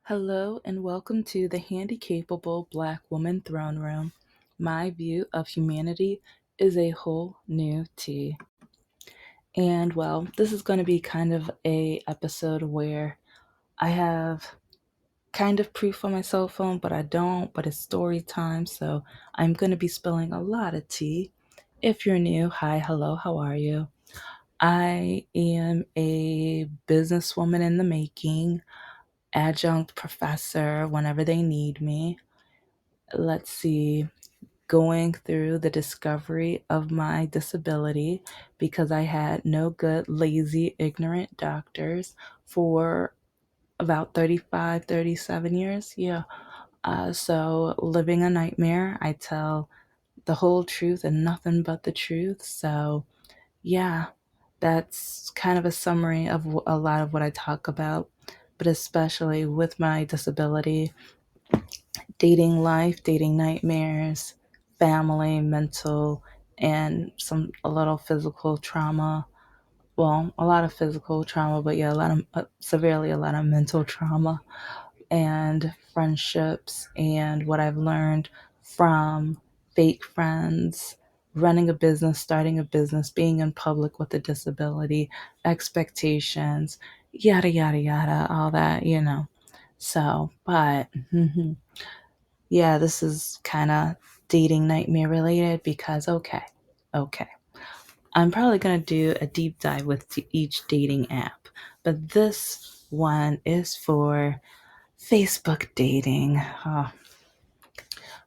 Hello and welcome to the Handicapable Black Woman Throne Room. My view of humanity is a whole new tea. And well, this is going to be kind of a episode where I have kind of proof on my cell phone, but I don't, but it's story time, so I'm going to be spilling a lot of tea. If you're new, hi, hello, how are you? I am a businesswoman in the making, adjunct professor whenever they need me. Let's see, going through the discovery of my disability because I had no good, lazy, ignorant doctors for about 35, 37 years. Yeah. So living a nightmare, I tell the whole truth and nothing but the truth. So, yeah, that's kind of a summary of a lot of what I talk about, but especially with my disability, dating life, dating nightmares, family, mental, and a little physical trauma. Well, a lot of physical trauma, but yeah, severely a lot of mental trauma and friendships and what I've learned from fake friends, running a business, starting a business, being in public with a disability, expectations, yada, yada, yada, all that. So, but yeah, this is kind of dating nightmare related because, okay. I'm probably going to do a deep dive with each dating app, but this one is for Facebook dating.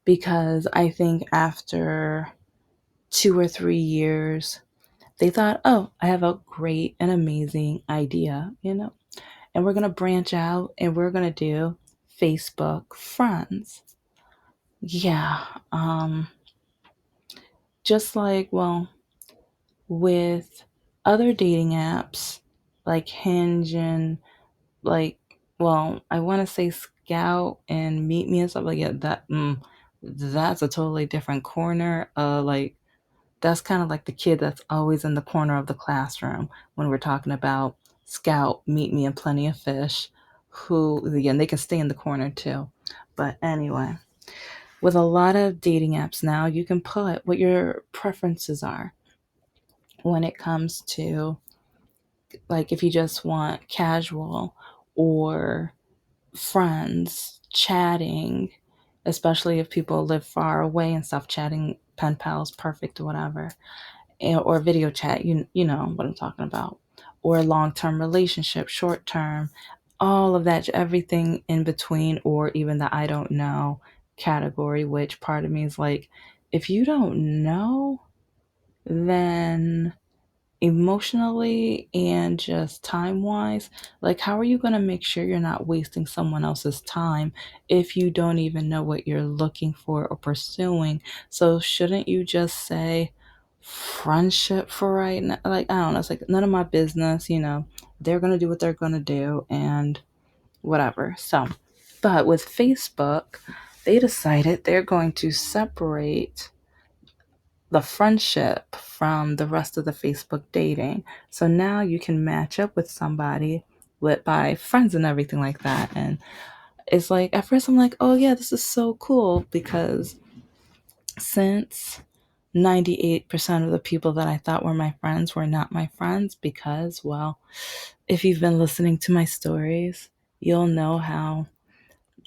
Because I think after 2 or 3 years, they thought, oh, I have a great and amazing idea, and we're going to branch out and we're going to do Facebook friends. Yeah. Just like, well, with other dating apps like Hinge and like, well, I want to say Scout and Meet Me and stuff like that's a totally different corner. Like that's kind of like the kid that's always in the corner of the classroom when we're talking about Scout, Meet Me, and Plenty of Fish, who again they can stay in the corner too. But anyway, with a lot of dating apps now, you can put what your preferences are when it comes to, like, if you just want casual or friends chatting, especially if people live far away and stuff, chatting pen pals, perfect, whatever, or video chat, you know what I'm talking about, or long term relationship, short term, all of that, everything in between, or even the I don't know category, which part of me is like, if you don't know, then emotionally and just time wise, like, how are you going to make sure you're not wasting someone else's time if you don't even know what you're looking for or pursuing? So shouldn't you just say friendship for right now? Like, I don't know, it's like none of my business. They're going to do what they're going to do and whatever. So, but with Facebook, they decided they're going to separate the friendship from the rest of the Facebook dating. So now you can match up with somebody with by friends and everything like that. And it's like, at first I'm like, oh yeah, this is so cool, because since 98% of the people that I thought were my friends were not my friends, because, well, if you've been listening to my stories, you'll know how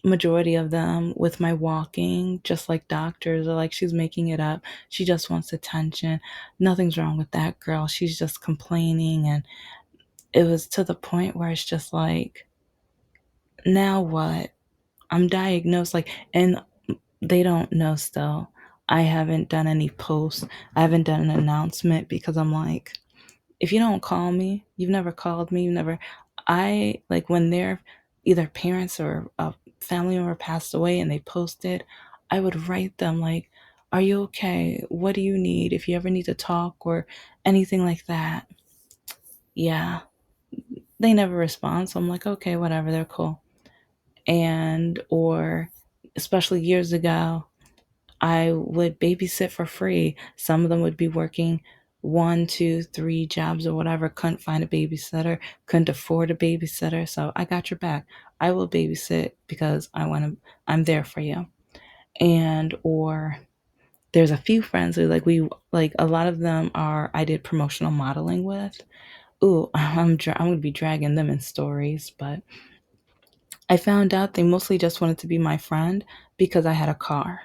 majority of them with my walking, just like doctors, are like, she's making it up. She just wants attention. Nothing's wrong with that girl. She's just complaining. And it was to the point where it's just like, now what? I'm diagnosed, like, and they don't know still. I haven't done any posts. I haven't done an announcement because I'm like, if you don't call me, you've never called me, I like when their either parents or a family member passed away and they posted, I would write them like, are you okay? What do you need? If you ever need to talk or anything like that. Yeah, they never respond. So I'm like, okay, whatever, they're cool. And, or especially years ago, I would babysit for free. Some of them would be working one, two, three jobs or whatever, couldn't find a babysitter, couldn't afford a babysitter. So I got your back. I will babysit because I'm there for you. And, or there's a few friends who like a lot of them are, I did promotional modeling with. Ooh, I'm going to be dragging them in stories, but I found out they mostly just wanted to be my friend because I had a car.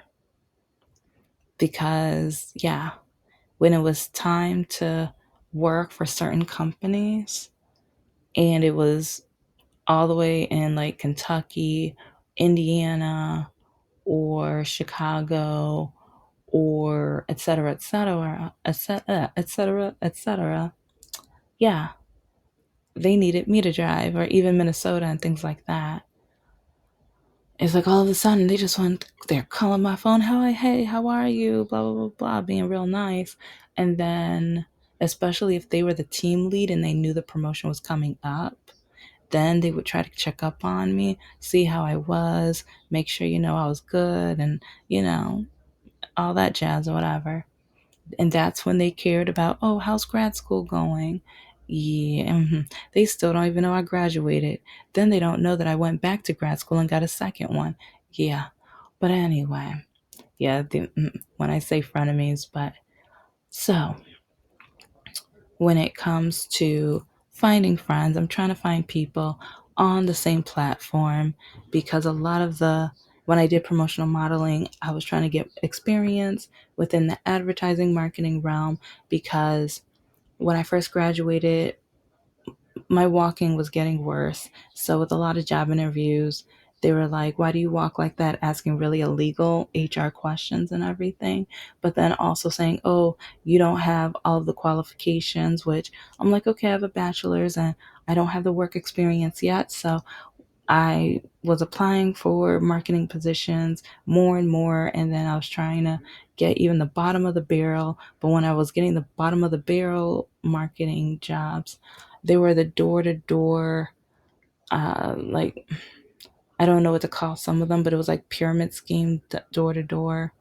Because, yeah, when it was time to work for certain companies, and it was all the way in like Kentucky, Indiana, or Chicago, or et cetera, et cetera, et cetera, et cetera, et cetera. Yeah, they needed me to drive, or even Minnesota and things like that. It's like all of a sudden they just want, they're calling my phone, hey, how are you? Blah, blah, blah, blah, being real nice. And then, especially if they were the team lead and they knew the promotion was coming up, then they would try to check up on me, see how I was, make sure, I was good and, all that jazz or whatever. And that's when they cared about, oh, how's grad school going? Yeah, they still don't even know I graduated. Then they don't know that I went back to grad school and got a second one. Yeah, but anyway, yeah, when I say frenemies, but so when it comes to finding friends, I'm trying to find people on the same platform because a lot of when I did promotional modeling, I was trying to get experience within the advertising marketing realm because when I first graduated, my walking was getting worse. So with a lot of job interviews, they were like, why do you walk like that? Asking really illegal HR questions and everything. But then also saying, oh, you don't have all of the qualifications, which I'm like, okay, I have a bachelor's and I don't have the work experience yet. So I was applying for marketing positions more and more, and then I was trying to get even the bottom of the barrel. But when I was getting the bottom of the barrel marketing jobs, they were the door to door, like, I don't know what to call some of them, but it was like pyramid scheme door to door.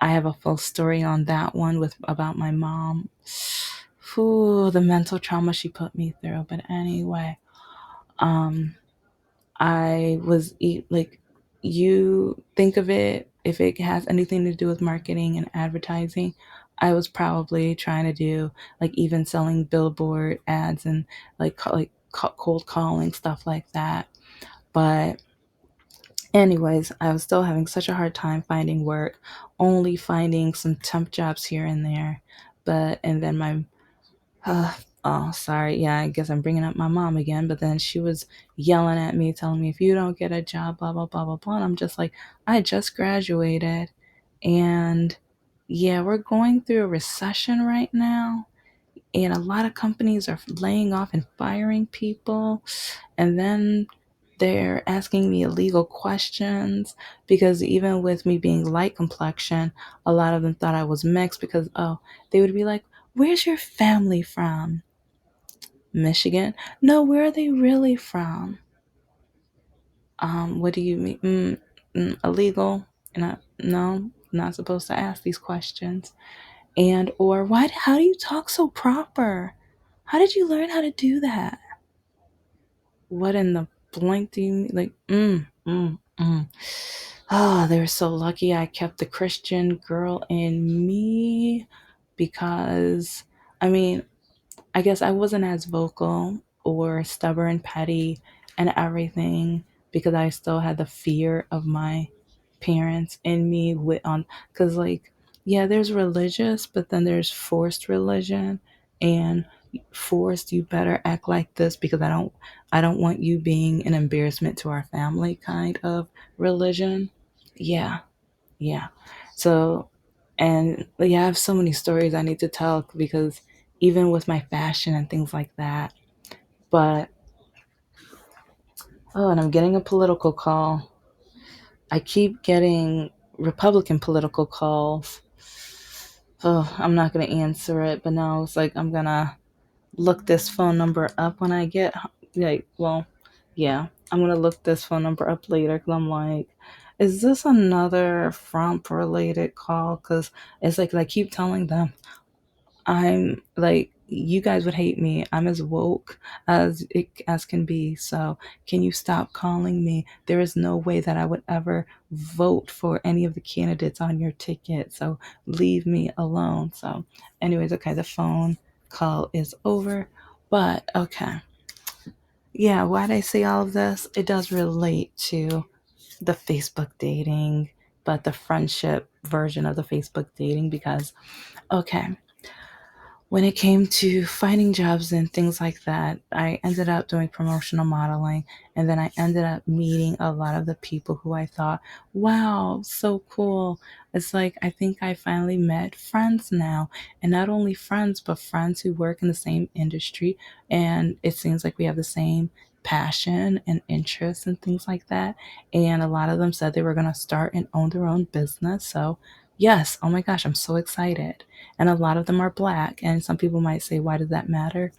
I have a full story on that one with about my mom. Whew, the mental trauma she put me through. But anyway, um, I was like, you think of it, if it has anything to do with marketing and advertising, I was probably trying to do like even selling billboard ads and cold calling stuff like that. But anyways, I was still having such a hard time finding work, only finding some temp jobs here and there. But and then my uh, oh, sorry. Yeah, I guess I'm bringing up my mom again. But then she was yelling at me, telling me, if you don't get a job, blah, blah, blah, blah, blah. And I'm just like, I just graduated. And yeah, we're going through a recession right now. And a lot of companies are laying off and firing people. And then they're asking me illegal questions because even with me being light complexion, a lot of them thought I was mixed because, oh, they would be like, where's your family from? Michigan? No, where are they really from? What do you mean? Illegal? And no, not supposed to ask these questions. And or why? How do you talk so proper? How did you learn how to do that? What in the blank do you mean? Like? Oh, they were so lucky I kept the Christian girl in me because, I mean, I guess I wasn't as vocal or stubborn, petty, and everything because I still had the fear of my parents in me with on because like yeah, there's religious, but then there's forced religion and forced you better act like this because I don't want you being an embarrassment to our family kind of religion. Yeah, yeah. So, and yeah, I have so many stories I need to tell because even with my fashion and things like that. But, oh, and I'm getting a political call. I keep getting Republican political calls. Oh, I'm not going to answer it, but now it's like I'm going to look this phone number up when I get, like, well, yeah, I'm going to look this phone number up later because I'm like, is this another Trump related call? Because it's like I keep telling them, I'm like, you guys would hate me. I'm as woke as can be. So can you stop calling me? There is no way that I would ever vote for any of the candidates on your ticket. So leave me alone. So, anyways, okay, the phone call is over. But okay, yeah. Why did I say all of this? It does relate to the Facebook dating, but the friendship version of the Facebook dating because okay, when it came to finding jobs and things like that, I ended up doing promotional modeling. And then I ended up meeting a lot of the people who I thought, wow, so cool. It's like, I think I finally met friends now. And not only friends, but friends who work in the same industry. And it seems like we have the same passion and interests and things like that. And a lot of them said they were going to start and own their own business. So, yes, oh my gosh, I'm so excited, and a lot of them are black. And some people might say, why does that matter?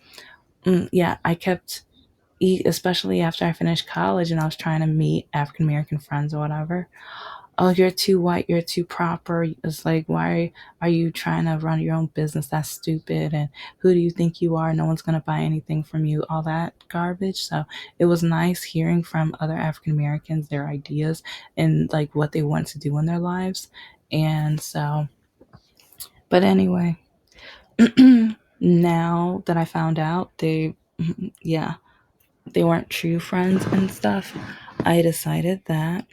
Yeah, I kept, especially after I finished college and I was trying to meet African American friends or whatever. Oh, you're too white, you're too proper. It's like, why are you trying to run your own business? That's stupid. And who do you think you are? No one's going to buy anything from you, all that garbage. So it was nice hearing from other African Americans their ideas and like what they want to do in their lives. And so, but anyway, now that I found out yeah, they weren't true friends and stuff, I decided that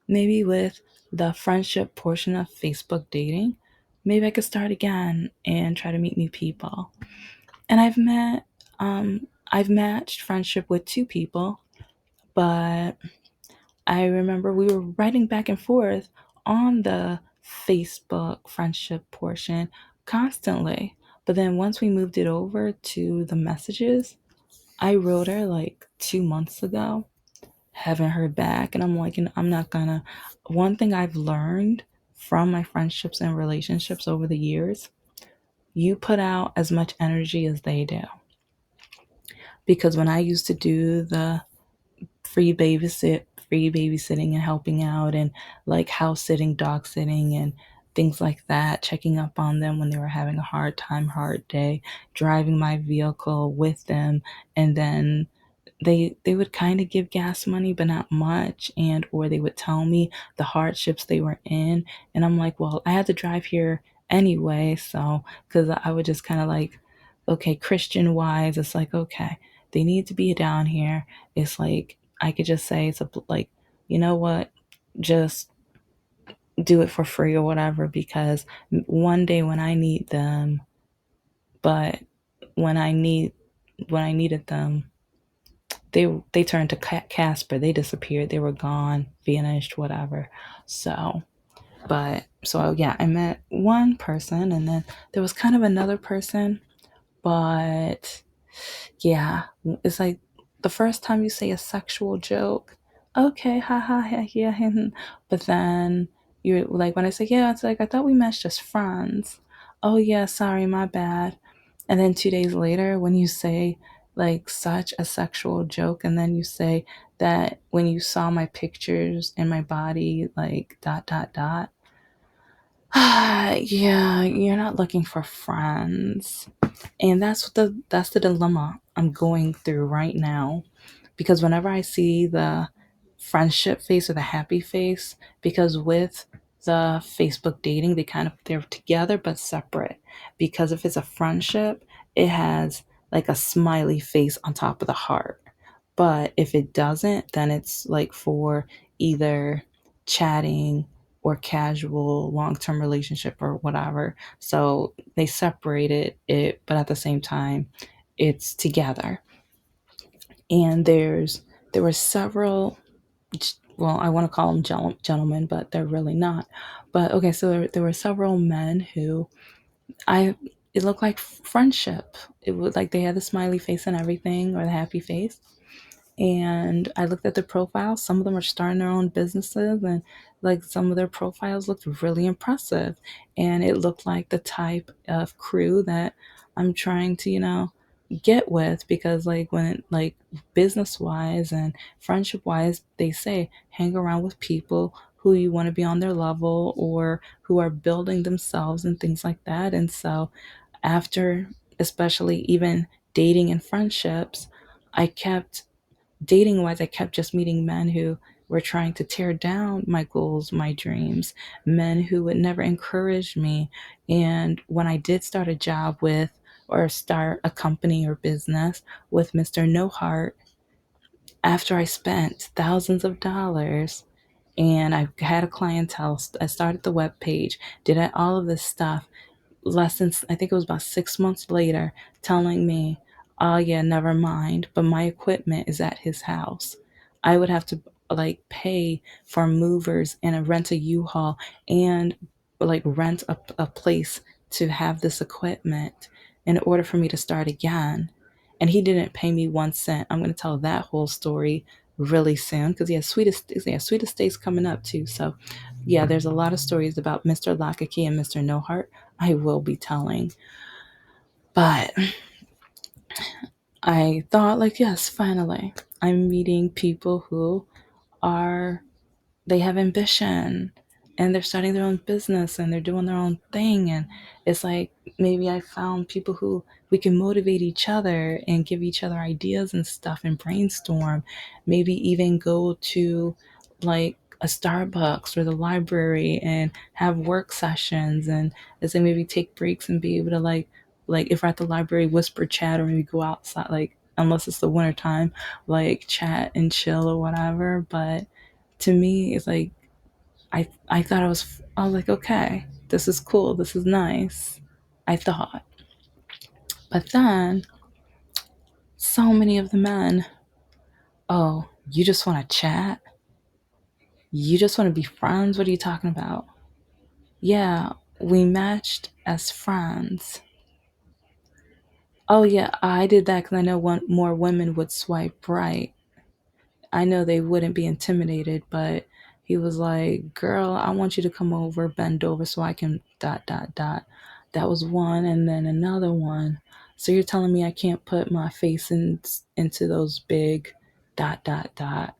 maybe with the friendship portion of Facebook dating, maybe I could start again and try to meet new people. And I've matched friendship with two people, but I remember we were writing back and forth on the Facebook friendship portion constantly. But then once we moved it over to the messages, I wrote her like 2 months ago, haven't heard back. And I'm like, I'm not gonna. One thing I've learned from my friendships and relationships over the years, you put out as much energy as they do. Because when I used to do the free babysitting and helping out and like house sitting, dog sitting and things like that, checking up on them when they were having a hard time, hard day, driving my vehicle with them, and then they would kind of give gas money but not much, and or they would tell me the hardships they were in, and I'm like, well, I had to drive here anyway, so because I would just kind of like, okay, Christian wise, it's like, okay, they need to be down here. It's like I could just say it's a like, you know what, just do it for free or whatever, because one day when I need them, but when I need when I needed them, they turned to Casper. They disappeared. They were gone, vanished, whatever. So, but so yeah, I met one person, and then there was kind of another person, but yeah, it's like the first time you say a sexual joke, okay, ha ha, ha yeah, but then you're like, when I say, yeah, it's like, I thought we met just friends. Oh, yeah, sorry, my bad. And then 2 days later, when you say like such a sexual joke, and then you say that when you saw my pictures and my body, like dot, dot, dot, yeah, you're not looking for friends. And that's the dilemma I'm going through right now, because whenever I see the friendship face or the happy face, because with the Facebook dating, they're together but separate. Because if it's a friendship, it has like a smiley face on top of the heart. But if it doesn't, then it's like for either chatting or casual long-term relationship or whatever. So they separated it, but at the same time, it's together. And there were several, well, I want to call them gentlemen, but they're really not. But okay, so there were several men who I it looked like friendship. It was like they had the smiley face and everything, or the happy face. And I looked at the profiles. Some of them are starting their own businesses, and like some of their profiles looked really impressive. And it looked like the type of crew that I'm trying to, get with, because like when like business wise and friendship wise, they say hang around with people who you want to be on their level or who are building themselves and things like that. And so, after, especially even dating and friendships, I kept dating wise, I kept just meeting men who were trying to tear down my goals, my dreams, men who would never encourage me. And when I did start a job with, or start a company or business with Mr. No Heart, after I spent thousands of dollars and I had a clientele, I started the web page, did all of this stuff, less than, I think it was about 6 months later, telling me, oh yeah, never mind, but my equipment is at his house. I would have to like pay for movers and rent a U-Haul and like rent a place to have this equipment in order for me to start again. And he didn't pay me 1 cent. I'm going to tell that whole story really soon because sweetest days coming up too. So yeah, there's a lot of stories about Mr. Lakaki and Mr. No Heart I will be telling. But I thought, like, yes, finally, I'm meeting people who are, they have ambition and they're starting their own business and they're doing their own thing. And it's like maybe I found people who we can motivate each other and give each other ideas and stuff and brainstorm. Maybe even go to like a Starbucks or the library and have work sessions, and as they maybe take breaks and be able to like if we're at the library, whisper chat, or maybe go outside, like unless it's the winter time, like chat and chill or whatever. But to me, it's like I thought I was like, okay, this is cool, this is nice. I thought, but then so many of the men, oh, you just want to chat, you just want to be friends. What are you talking about? Yeah, we matched as friends. Oh yeah, I did that because I know more women would swipe right. I know they wouldn't be intimidated, but he was like, girl, I want you to come over, bend over so I can dot, dot, dot. That was one. And then another one. So you're telling me I can't put my face into those big dot, dot, dot.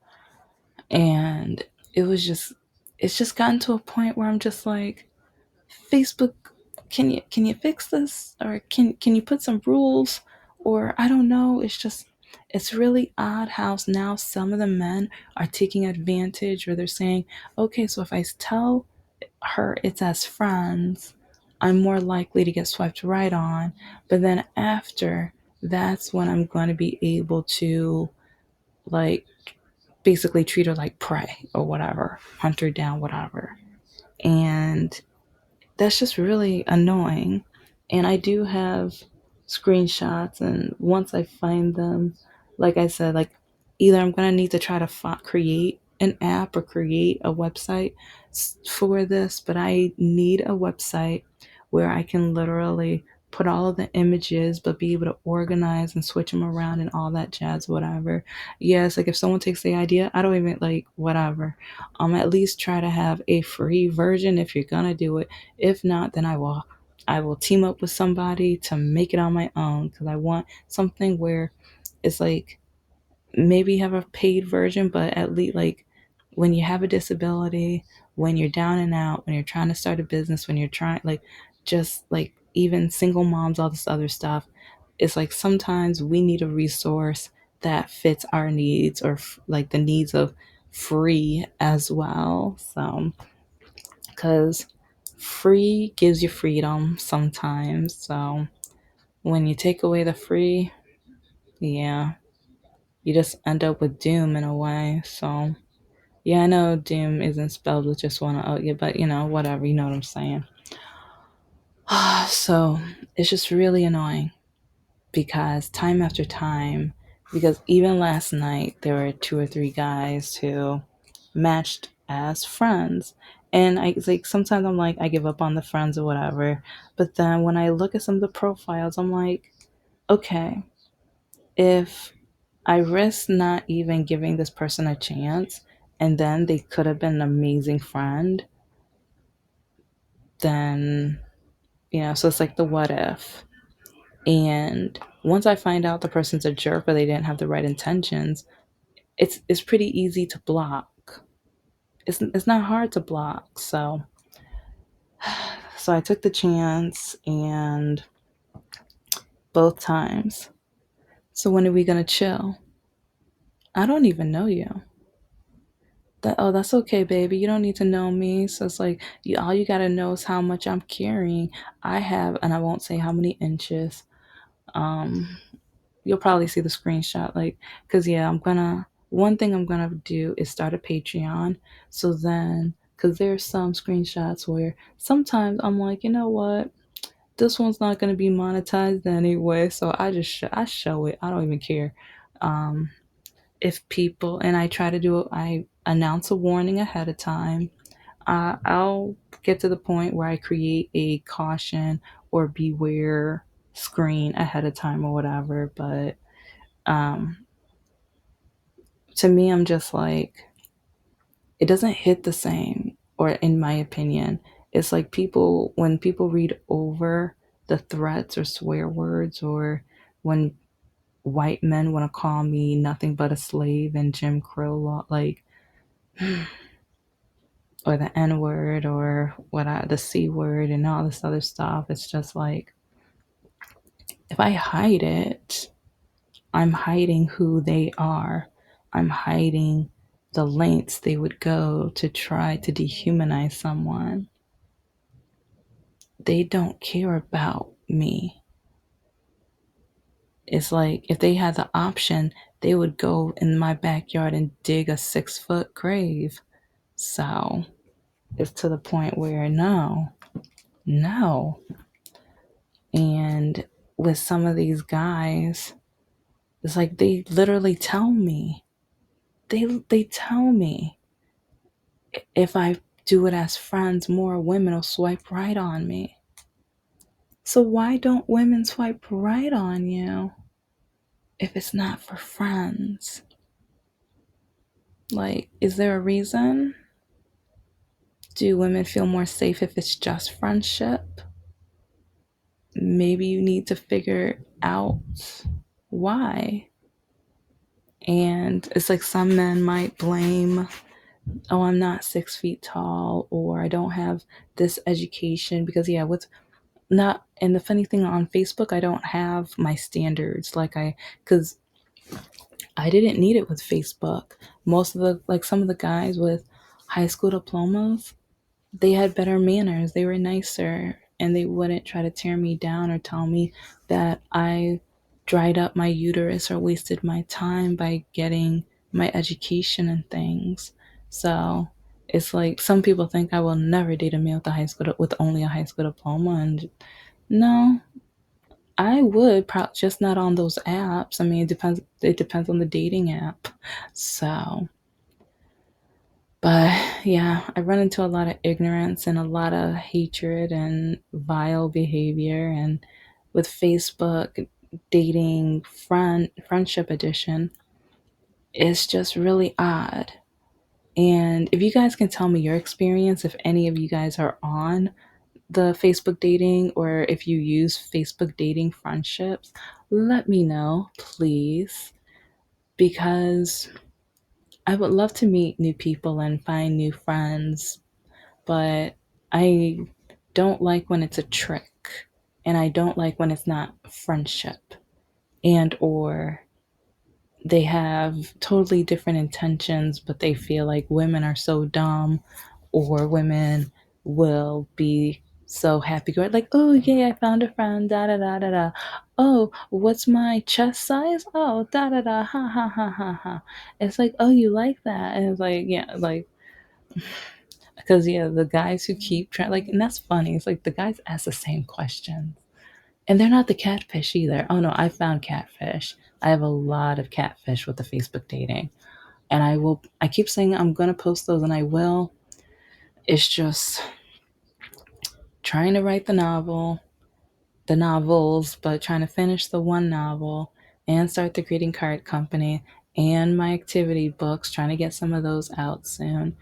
And it was just, it's just gotten to a point where I'm just like, Facebook, can you fix this, or can you put some rules, or I don't know. It's just, it's really odd how now some of the men are taking advantage, or they're saying, okay, so if I tell her it's as friends, I'm more likely to get swiped right on, but then after, that's when I'm going to be able to like basically treat her like prey or whatever, hunt her down, whatever. And that's just really annoying. And I do have screenshots, and once I find them, like I said, like either I'm gonna need to try to create an app or create a website for this, but I need a website where I can literally put all of the images but be able to organize and switch them around and all that jazz, whatever. Yes, like if someone takes the idea, I don't even like whatever. At least try to have a free version if you're gonna do it. If not, then I will team up with somebody to make it on my own, because I want something where it's like maybe have a paid version, but at least like when you have a disability, when you're down and out, when you're trying to start a business, when you're trying like just like even single moms, all this other stuff, it's like sometimes we need a resource that fits our needs, or like the needs of free as well. So because free gives you freedom sometimes. So when you take away the free, yeah, you just end up with doom in a way. So yeah, I know doom isn't spelled with just one O, yeah, but whatever, you know what I'm saying. So it's just really annoying because time after time, because even last night there were two or three guys who matched as friends. And I it's like sometimes I'm like I give up on the friends or whatever. But then when I look at some of the profiles, I'm like, okay, if I risk not even giving this person a chance and then they could have been an amazing friend, then so it's like the what if. And once I find out the person's a jerk or they didn't have the right intentions, it's pretty easy to block. it's not hard to block. So I took the chance, and both times. So when are we gonna chill? I don't even know you. That's okay, baby. You don't need to know me. So it's like all you gotta know is how much I'm carrying. I have, and I won't say how many inches. Um, you'll probably see the screenshot, like, cause yeah, one thing I'm gonna do is start a Patreon. So then, cause there's some screenshots where sometimes I'm like, you know what, this one's not gonna be monetized anyway. So I show it. I don't even care. Um, if people, and I try to do it, I announce a warning ahead of time. I'll get to the point where I create a caution or beware screen ahead of time or whatever. But um, to me, I'm just like, it doesn't hit the same, or in my opinion, it's like when people read over the threats or swear words, or when white men want to call me nothing but a slave and Jim Crow law, like, or the N word, or the C word, and all this other stuff. It's just like, if I hide it, I'm hiding who they are. I'm hiding the lengths they would go to try to dehumanize someone. They don't care about me. It's like if they had the option, they would go in my backyard and dig a 6-foot grave. So it's to the point where no, no. And with some of these guys, it's like they literally tell me, they tell me, if I do it as friends, more women will swipe right on me. So why don't women swipe right on you if it's not for friends? Like, is there a reason? Do women feel more safe if it's just friendship? Maybe you need to figure out why. And it's like some men might blame, oh, I'm not 6 feet tall, or I don't have this education. Because, yeah, with not, and the funny thing on Facebook, I don't have my standards. Because I didn't need it with Facebook. Most of some of the guys with high school diplomas, they had better manners. They were nicer, and they wouldn't try to tear me down or tell me that I dried up my uterus or wasted my time by getting my education and things. So it's like some people think I will never date a male with only a high school diploma, and no, I would probably just not on those apps. I mean, it depends. It depends on the dating app. So, but yeah, I run into a lot of ignorance and a lot of hatred and vile behavior. And with Facebook dating friendship edition, it's just really odd. And if you guys can tell me your experience, if any of you guys are on the Facebook dating, or if you use Facebook dating friendships, let me know, please, because I would love to meet new people and find new friends, but I don't like when it's a trick, and I don't like when it's not friendship, and or they have totally different intentions, but they feel like women are so dumb, or women will be so happy go like, oh yeah, I found a friend, da da da da da. Oh, what's my chest size? Oh, da da da, ha ha ha ha ha. It's like, oh, you like that? And it's like, yeah, like, because yeah, the guys who keep trying, like, and that's funny. It's like the guys ask the same questions, and they're not the catfish either. Oh no, I found catfish. I have a lot of catfish with the Facebook dating. And I keep saying I'm gonna post those, and I will. It's just trying to write the novels, but trying to finish the one novel and start the greeting card company and my activity books, trying to get some of those out soon,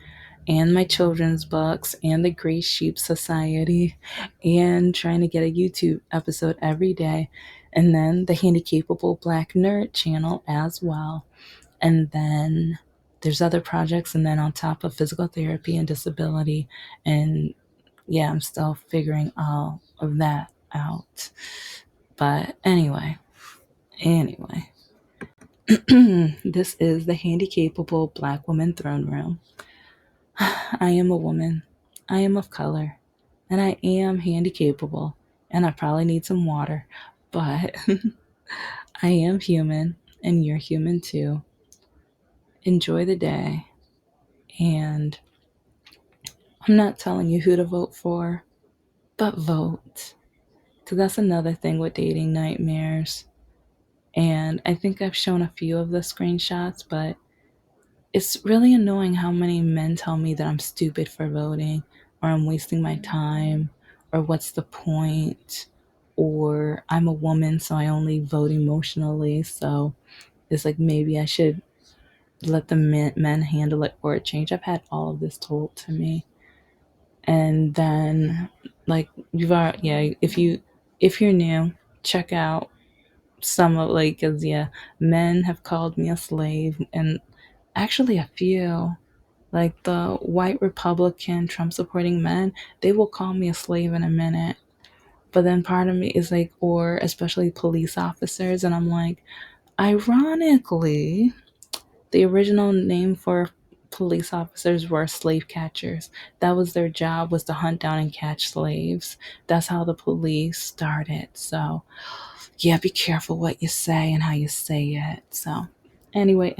and my children's books and the Gray Sheep Society, and trying to get a YouTube episode every day, and then the Handicapable Black Nerd channel as well. And then there's other projects, and then on top of physical therapy and disability, and yeah, I'm still figuring all of that out. But anyway, this is the Handicapable Black Woman Throne Room. I am a woman. I am of color. And I am handicapable. And I probably need some water. But I am human. And you're human too. Enjoy the day. And I'm not telling you who to vote for, but vote. Because that's another thing with dating nightmares. And I think I've shown a few of the screenshots, but it's really annoying how many men tell me that I'm stupid for voting, or I'm wasting my time, or what's the point, or I'm a woman, so I only vote emotionally. So it's like maybe I should let the men handle it for a change. I've had all of this told to me. And then, like, yeah, if you're new, check out some of, like, cause yeah, men have called me a slave, and actually a few, like the white Republican Trump supporting men, they will call me a slave in a minute. But then part of me is like, or especially police officers, and I'm like, ironically, the original name for police officers were slave catchers. That was their job, was to hunt down and catch slaves. That's how the police started. So yeah, be careful what you say and how you say it. So anyway,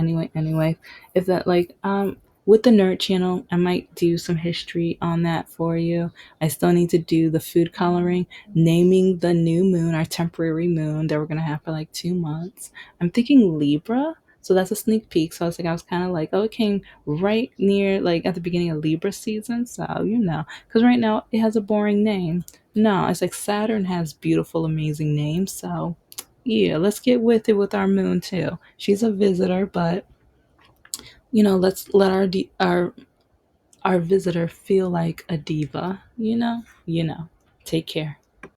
if that, like, with the nerd channel, I might do some history on that for you. I still need to do the food coloring, naming the new moon, our temporary moon that we're gonna have for like 2 months. I'm thinking Libra. So that's a sneak peek. So I was kind of like, oh, it came right near, like, at the beginning of Libra season. So, because right now it has a boring name. No, it's like Saturn has beautiful, amazing names. So, yeah, let's get with it with our moon too. She's a visitor, but let's let our visitor feel like a diva. Take care.